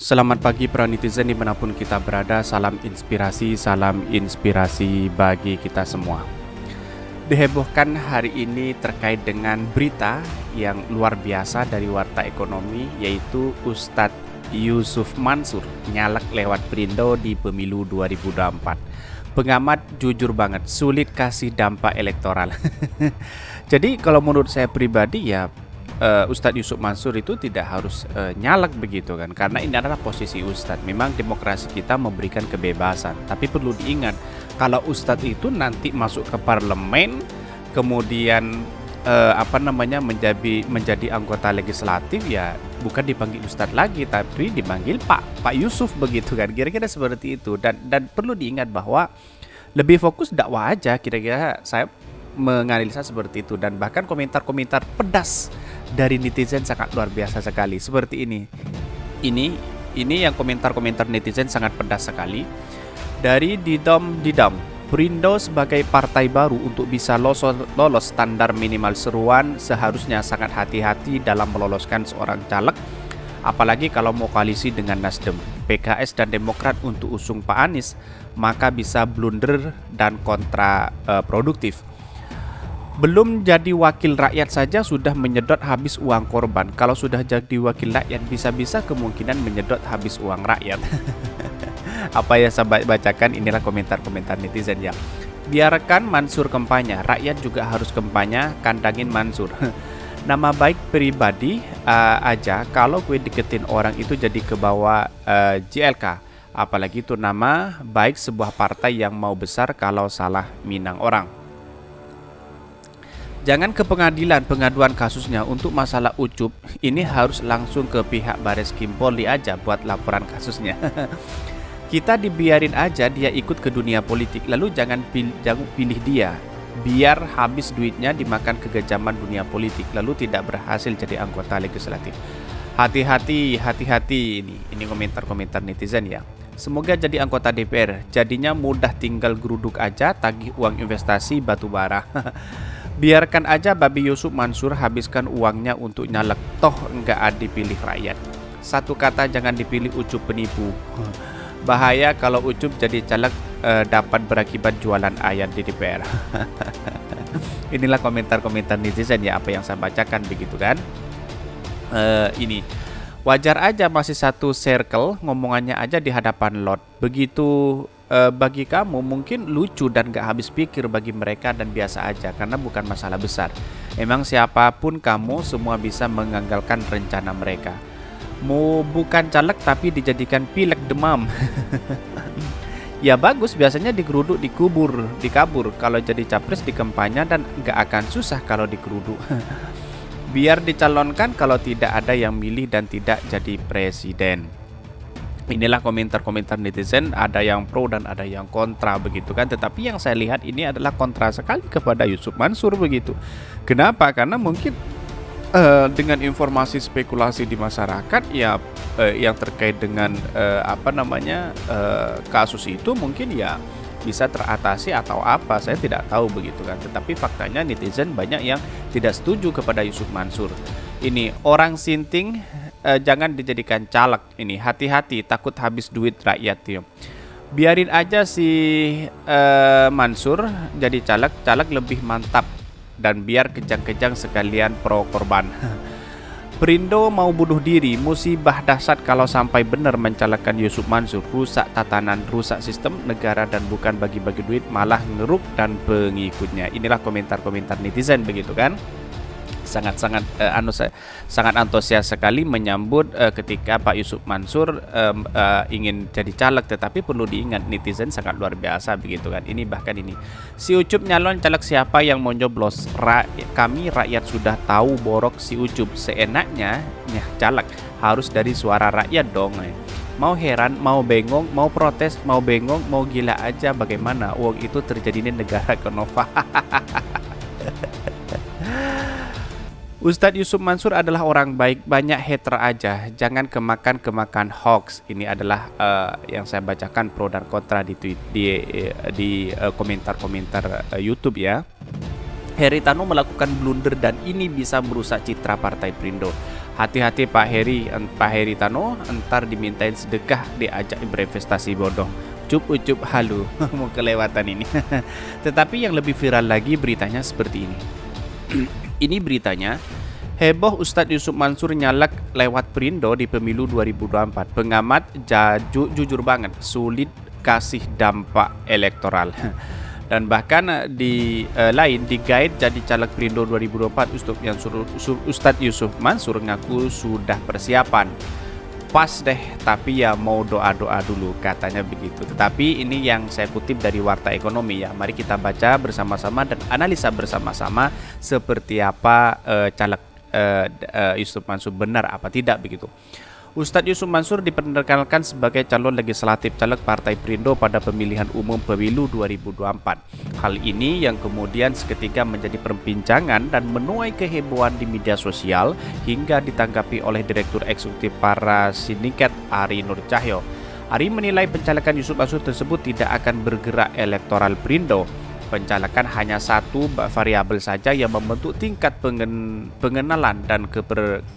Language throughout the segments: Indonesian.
Selamat pagi para netizen dimanapun kita berada, salam inspirasi bagi kita semua. Dihebohkan hari ini terkait dengan berita yang luar biasa dari Warta Ekonomi, yaitu Ustadz Yusuf Mansur nyalek lewat Perindo di pemilu 2024. Pengamat jujur banget, sulit kasih dampak elektoral. Jadi kalau menurut saya pribadi ya, Ustadz Yusuf Mansur itu tidak harus nyalek begitu kan, karena ini adalah posisi Ustadz. Memang demokrasi kita memberikan kebebasan, tapi perlu diingat kalau Ustadz itu nanti masuk ke parlemen, kemudian menjadi anggota legislatif, ya bukan dipanggil Ustadz lagi, tapi dipanggil Pak Yusuf begitu kan, kira-kira seperti itu. Dan perlu diingat bahwa lebih fokus dakwah aja, kira-kira saya menganalisa seperti itu. Dan bahkan komentar-komentar pedas dari netizen sangat luar biasa sekali seperti ini. Ini yang komentar-komentar netizen sangat pedas sekali. Dari Didam, Perindo sebagai partai baru untuk bisa lolos standar minimal seruan seharusnya sangat hati-hati dalam meloloskan seorang caleg, apalagi kalau mau koalisi dengan Nasdem, PKS dan Demokrat untuk usung Pak Anies, maka bisa blunder dan kontraproduktif. Belum jadi wakil rakyat saja sudah menyedot habis uang korban. Kalau sudah jadi wakil rakyat, bisa-bisa kemungkinan menyedot habis uang rakyat. Apa yang saya bacakan inilah komentar-komentar netizen ya. Biarkan Mansur kampanye, rakyat juga harus kampanye, kandangin Mansur. Nama baik pribadi aja, kalau gue deketin orang itu jadi ke bawah JLK. Apalagi itu nama baik sebuah partai yang mau besar kalau salah minang orang. Jangan ke pengadilan pengaduan kasusnya. Untuk masalah Ucup ini harus langsung ke pihak Bareskrim Polri aja buat laporan kasusnya. Kita dibiarin aja dia ikut ke dunia politik, lalu jangan pilih dia. Biar habis duitnya dimakan kekejaman dunia politik, lalu tidak berhasil jadi anggota legislatif. Hati-hati ini komentar-komentar netizen ya. Semoga jadi anggota DPR, jadinya mudah tinggal geruduk aja, tagih uang investasi batubara. Biarkan aja Babi Yusuf Mansur habiskan uangnya untuk nyalek, toh nggak dipilih rakyat. Satu kata, jangan dipilih Ucup penipu. Bahaya kalau Ucup jadi caleg dapat berakibat jualan ayat di DPR. Inilah komentar-komentar netizen ya, apa yang saya bacakan begitu kan. Ini wajar aja masih satu circle, ngomongannya aja di hadapan lot. Begitu bagi kamu mungkin lucu dan gak habis pikir, bagi mereka dan biasa aja karena bukan masalah besar. Emang siapapun kamu semua bisa menganggalkan rencana mereka. Mau bukan caleg tapi dijadikan pilek demam. Ya bagus, biasanya digeruduk, dikabur. Kalau jadi capres di kampanye dan gak akan susah kalau digeruduk. Biar dicalonkan kalau tidak ada yang milih dan tidak jadi presiden. Inilah komentar-komentar netizen, ada yang pro dan ada yang kontra begitu kan. Tetapi yang saya lihat ini adalah kontra sekali kepada Yusuf Mansur begitu. Kenapa? Karena mungkin dengan informasi spekulasi di masyarakat ya, yang terkait dengan kasus itu mungkin ya bisa teratasi atau apa, saya tidak tahu begitu kan. Tetapi faktanya netizen banyak yang tidak setuju kepada Yusuf Mansur. Ini orang sinting, jangan dijadikan caleg. Ini hati-hati, takut habis duit rakyat ya. Biarin aja si Mansur jadi caleg lebih mantap, dan biar kejang-kejang sekalian pro korban. Perindo mau bunuh diri, musibah dahsyat kalau sampai benar mencalonkan Yusuf Mansur. Rusak tatanan, rusak sistem negara, dan bukan bagi-bagi duit, malah ngeruk dan pengikutnya. Inilah komentar-komentar netizen begitu kan. Sangat antusias sekali menyambut ketika Pak Yusuf Mansur ingin jadi caleg. Tetapi perlu diingat netizen sangat luar biasa begitu kan. Ini bahkan ini si Ucup nyalon caleg, siapa yang mau nyoblos? Kami rakyat sudah tahu borok si Ucup, seenaknya caleg harus dari suara rakyat dong. Mau heran, mau bengong, mau protes, mau bengong, mau gila aja, bagaimana uang itu terjadi di negara Konova. Ustadz Yusuf Mansur adalah orang baik, banyak hater aja, jangan kemakan hoax. Ini adalah yang saya bacakan pro dan kontra di komentar-komentar YouTube ya. Heritano melakukan blunder dan ini bisa merusak citra Partai Perindo. Hati-hati Pak Heri Tano, entar dimintain sedekah diajak berinvestasi bodong. Ucup halu mau kelewatan ini. Tetapi yang lebih viral lagi beritanya seperti ini. Ini beritanya, heboh Ustadz Yusuf Mansur nyalek lewat Perindo di pemilu 2024. Pengamat jujur banget, sulit kasih dampak elektoral. Dan bahkan di lain di guide jadi caleg Perindo 2024, Ustadz Yusuf Mansur ngaku sudah persiapan. Pas deh, tapi ya mau doa-doa dulu, katanya begitu. Tetapi ini yang saya kutip dari Warta Ekonomi ya. Mari kita baca bersama-sama dan analisa bersama-sama seperti apa caleg Yusuf Mansur benar apa tidak begitu. Ustadz Yusuf Mansur diperkenalkan sebagai calon legislatif caleg Partai Perindo pada pemilihan umum pemilu 2024. Hal ini yang kemudian seketika menjadi perbincangan dan menuai kehebohan di media sosial hingga ditanggapi oleh Direktur Eksekutif para Sindikat Ari Nur Cahyo. Ari menilai pencalekan Yusuf Mansur tersebut tidak akan bergerak elektoral Perindo. Pencalekan hanya satu variabel saja yang membentuk tingkat pengenalan dan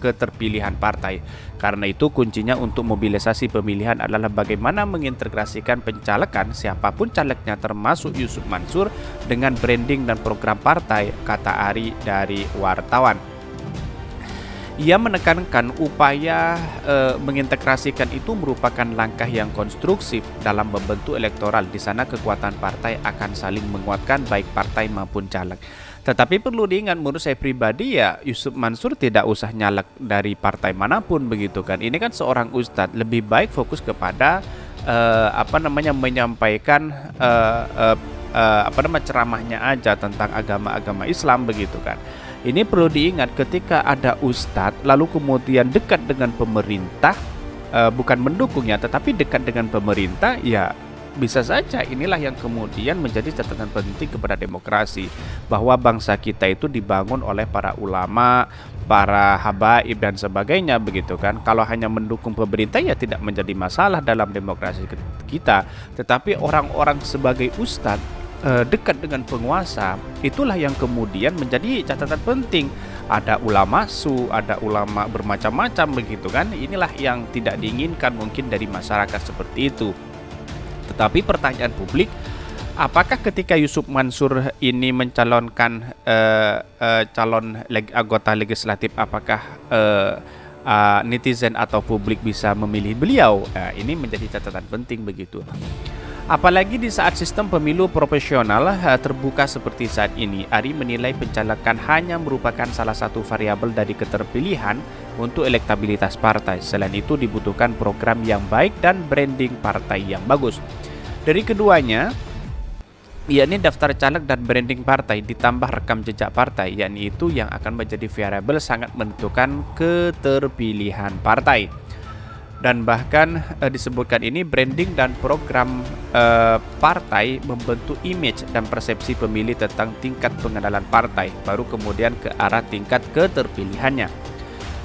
keterpilihan partai. Karena itu kuncinya untuk mobilisasi pemilihan adalah bagaimana mengintegrasikan pencalekan siapapun calegnya termasuk Yusuf Mansur dengan branding dan program partai, kata Ari dari wartawan. Ia menekankan upaya mengintegrasikan itu merupakan langkah yang konstruktif dalam membentuk elektoral. Di sana kekuatan partai akan saling menguatkan baik partai maupun caleg. Tetapi perlu diingat menurut saya pribadi ya, Yusuf Mansur tidak usah nyalek dari partai manapun begitu kan. Ini kan seorang ustadz, lebih baik fokus kepada menyampaikan ceramahnya aja tentang agama-agama Islam begitu kan. Ini perlu diingat ketika ada ustadz lalu kemudian dekat dengan pemerintah, bukan mendukungnya tetapi dekat dengan pemerintah, ya bisa saja inilah yang kemudian menjadi catatan penting kepada demokrasi, bahwa bangsa kita itu dibangun oleh para ulama, para habaib dan sebagainya begitu kan. Kalau hanya mendukung pemerintah ya tidak menjadi masalah dalam demokrasi kita, tetapi orang-orang sebagai ustadz dekat dengan penguasa, itulah yang kemudian menjadi catatan penting. Ada ulama ada ulama bermacam-macam begitu kan. Inilah yang tidak diinginkan mungkin dari masyarakat seperti itu. Tetapi pertanyaan publik, apakah ketika Yusuf Mansur ini mencalonkan calon anggota legislatif, apakah netizen atau publik bisa memilih beliau? Ini menjadi catatan penting begitu. Apalagi di saat sistem pemilu profesional terbuka seperti saat ini, Ari menilai pencalekan hanya merupakan salah satu variabel dari keterpilihan untuk elektabilitas partai. Selain itu dibutuhkan program yang baik dan branding partai yang bagus. Dari keduanya, yakni daftar caleg dan branding partai ditambah rekam jejak partai, yakni itu yang akan menjadi variabel sangat menentukan keterpilihan partai. Dan bahkan disebutkan ini branding dan program partai membentuk image dan persepsi pemilih tentang tingkat pengenalan partai, baru kemudian ke arah tingkat keterpilihannya.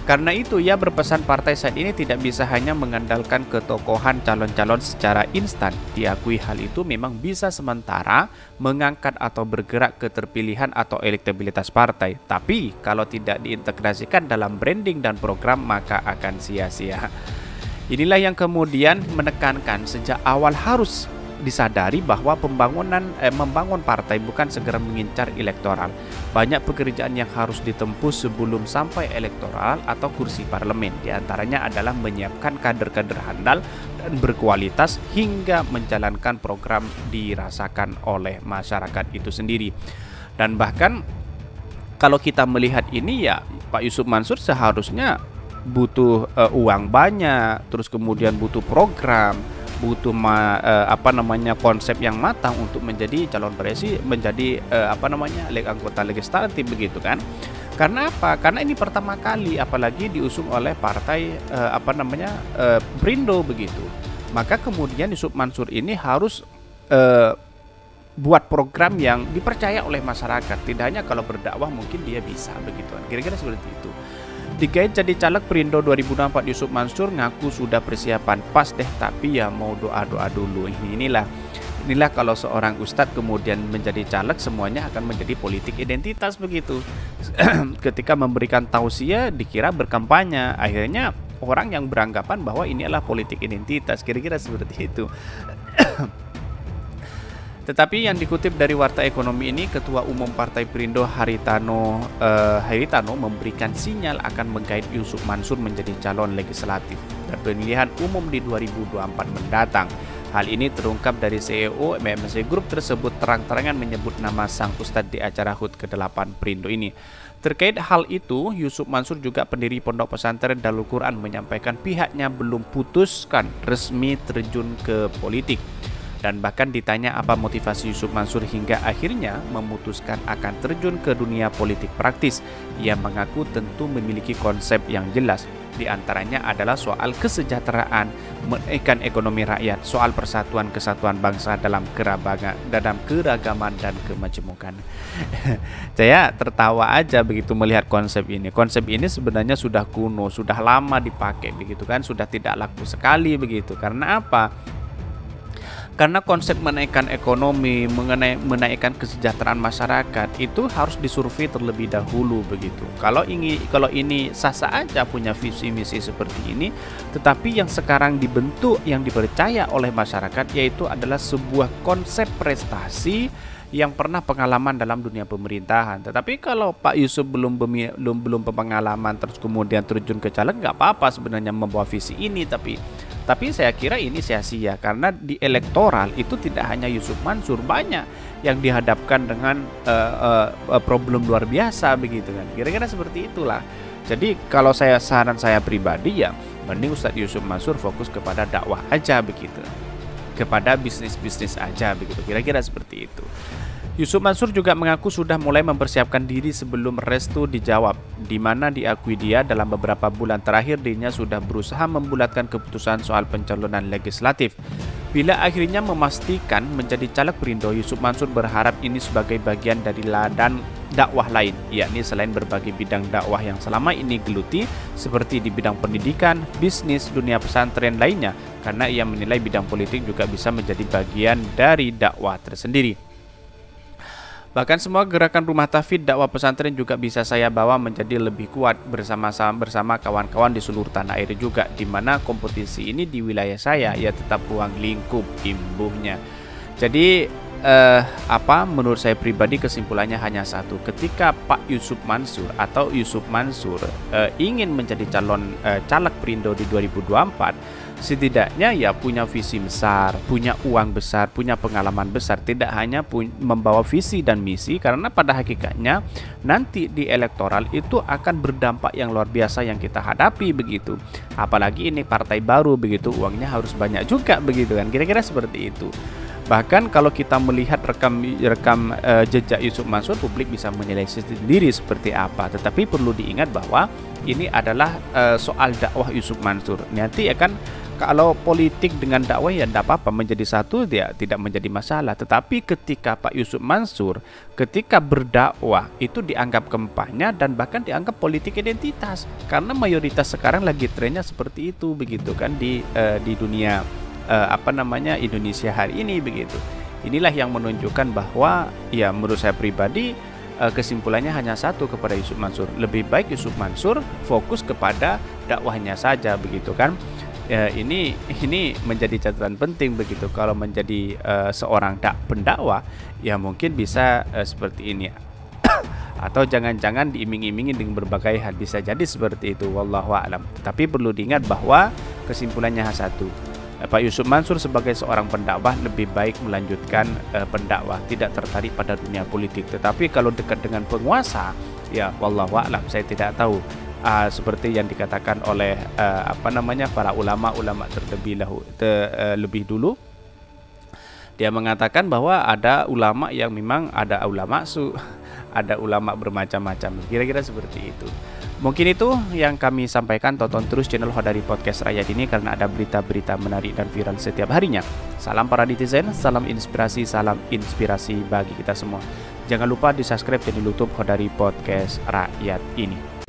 Karena itu ia berpesan partai saat ini tidak bisa hanya mengandalkan ketokohan calon-calon secara instan. Diakui hal itu memang bisa sementara mengangkat atau bergerak keterpilihan atau elektabilitas partai, tapi kalau tidak diintegrasikan dalam branding dan program maka akan sia-sia. Inilah yang kemudian menekankan sejak awal harus disadari bahwa membangun partai bukan segera mengincar elektoral. Banyak pekerjaan yang harus ditempuh sebelum sampai elektoral atau kursi parlemen. Di antaranya adalah menyiapkan kader-kader handal dan berkualitas hingga menjalankan program dirasakan oleh masyarakat itu sendiri. Dan bahkan kalau kita melihat ini ya, Pak Yusuf Mansur seharusnya butuh uang banyak, terus kemudian butuh program, butuh konsep yang matang untuk menjadi calon presiden, menjadi anggota legislatif begitu kan. Karena apa? Karena ini pertama kali apalagi diusung oleh partai Perindo begitu. Maka kemudian Yusuf Mansur ini harus buat program yang dipercaya oleh masyarakat. Tidak hanya kalau berdakwah mungkin dia bisa begitu. Kira-kira seperti itu. Dikait jadi caleg Perindo 2024, Yusuf Mansur ngaku sudah persiapan. Pas deh, tapi ya mau doa-doa dulu. Inilah Inilah kalau seorang ustadz kemudian menjadi caleg, semuanya akan menjadi politik identitas begitu. Ketika memberikan tausiah dikira berkampanye, akhirnya orang yang beranggapan bahwa ini adalah politik identitas, kira-kira seperti itu. Tetapi yang dikutip dari Warta Ekonomi ini, Ketua Umum Partai Perindo Haritano memberikan sinyal akan menggait Yusuf Mansur menjadi calon legislatif dan pemilihan umum di 2024 mendatang. Hal ini terungkap dari CEO MMC Group tersebut terang-terangan menyebut nama sang ustadz di acara HUT ke-8 Perindo ini. Terkait hal itu, Yusuf Mansur juga pendiri Pondok Pesantren Darul Quran menyampaikan pihaknya belum putuskan resmi terjun ke politik. Dan bahkan ditanya apa motivasi Yusuf Mansur hingga akhirnya memutuskan akan terjun ke dunia politik praktis, ia mengaku tentu memiliki konsep yang jelas. Di antaranya adalah soal kesejahteraan, menaikkan ekonomi rakyat, soal persatuan kesatuan bangsa dalam keragaman dan kemajemukan. Saya tertawa aja begitu melihat konsep ini. Konsep ini sebenarnya sudah kuno, sudah lama dipakai begitu kan, sudah tidak laku sekali begitu. Karena apa? Karena konsep menaikkan ekonomi, menaikkan kesejahteraan masyarakat itu harus disurvei terlebih dahulu begitu. Kalau ini sah-sah aja punya visi misi seperti ini, tetapi yang sekarang dibentuk, yang dipercaya oleh masyarakat yaitu adalah sebuah konsep prestasi yang pernah pengalaman dalam dunia pemerintahan. Tetapi kalau Pak Yusuf belum pengalaman terus kemudian terjun ke caleg, nggak apa-apa sebenarnya membawa visi ini, tapi saya kira ini sia-sia karena di elektoral itu tidak hanya Yusuf Mansur, banyak yang dihadapkan dengan problem luar biasa begitu kan. Kira-kira seperti itulah. Jadi kalau saran saya pribadi ya mending Ustadz Yusuf Mansur fokus kepada dakwah aja begitu. Kepada bisnis aja begitu. Kira-kira seperti itu. Yusuf Mansur juga mengaku sudah mulai mempersiapkan diri sebelum restu dijawab, di mana diakui dia dalam beberapa bulan terakhir dirinya sudah berusaha membulatkan keputusan soal pencalonan legislatif. Bila akhirnya memastikan menjadi caleg Perindo, Yusuf Mansur berharap ini sebagai bagian dari ladang dakwah lain, yakni selain berbagai bidang dakwah yang selama ini geluti seperti di bidang pendidikan, bisnis, dunia pesantren lainnya, karena ia menilai bidang politik juga bisa menjadi bagian dari dakwah tersendiri. Bahkan semua gerakan rumah tahfidz dakwah pesantren juga bisa saya bawa menjadi lebih kuat bersama kawan-kawan di seluruh tanah air juga, di mana kompetisi ini di wilayah saya ya tetap ruang lingkup imbuhnya. Jadi menurut saya pribadi kesimpulannya hanya satu, ketika Pak Yusuf Mansur ingin menjadi calon caleg Perindo di 2024, setidaknya ya punya visi besar, punya uang besar, punya pengalaman besar, tidak hanya membawa visi dan misi, karena pada hakikatnya nanti di elektoral itu akan berdampak yang luar biasa yang kita hadapi begitu. Apalagi ini partai baru begitu, uangnya harus banyak juga begitu kan, kira-kira seperti itu. Bahkan kalau kita melihat rekam jejak Yusuf Mansur, publik bisa menilai sendiri seperti apa. Tetapi perlu diingat bahwa ini adalah soal dakwah Yusuf Mansur. Nanti akan kalau politik dengan dakwah ya tidak apa-apa, menjadi satu dia tidak menjadi masalah. Tetapi ketika Pak Yusuf Mansur ketika berdakwah itu dianggap kampanye dan bahkan dianggap politik identitas, karena mayoritas sekarang lagi trennya seperti itu begitu kan di dunia Indonesia hari ini begitu. Inilah yang menunjukkan bahwa ya menurut saya pribadi kesimpulannya hanya satu kepada Yusuf Mansur. Lebih baik Yusuf Mansur fokus kepada dakwahnya saja begitu kan. Ini menjadi catatan penting begitu. Kalau menjadi seorang pendakwah ya mungkin bisa seperti ini. Atau jangan-jangan diiming-imingi dengan berbagai hal, bisa jadi seperti itu, wallahu a'lam. Tapi perlu diingat bahwa kesimpulannya hanya satu. Pak Yusuf Mansur sebagai seorang pendakwah lebih baik melanjutkan pendakwah, tidak tertarik pada dunia politik. Tetapi kalau dekat dengan penguasa, ya wallahu a'lam, saya tidak tahu. Seperti yang dikatakan oleh para ulama terlebih dulu, dia mengatakan bahwa ada ulama yang memang ada ulama ada ulama bermacam-macam. Kira-kira seperti itu. Mungkin itu yang kami sampaikan. Tonton terus channel Khodari Podcast Rakyat ini karena ada berita-berita menarik dan viral setiap harinya. Salam para netizen, salam inspirasi bagi kita semua. Jangan lupa di subscribe channel YouTube Khodari Podcast Rakyat ini.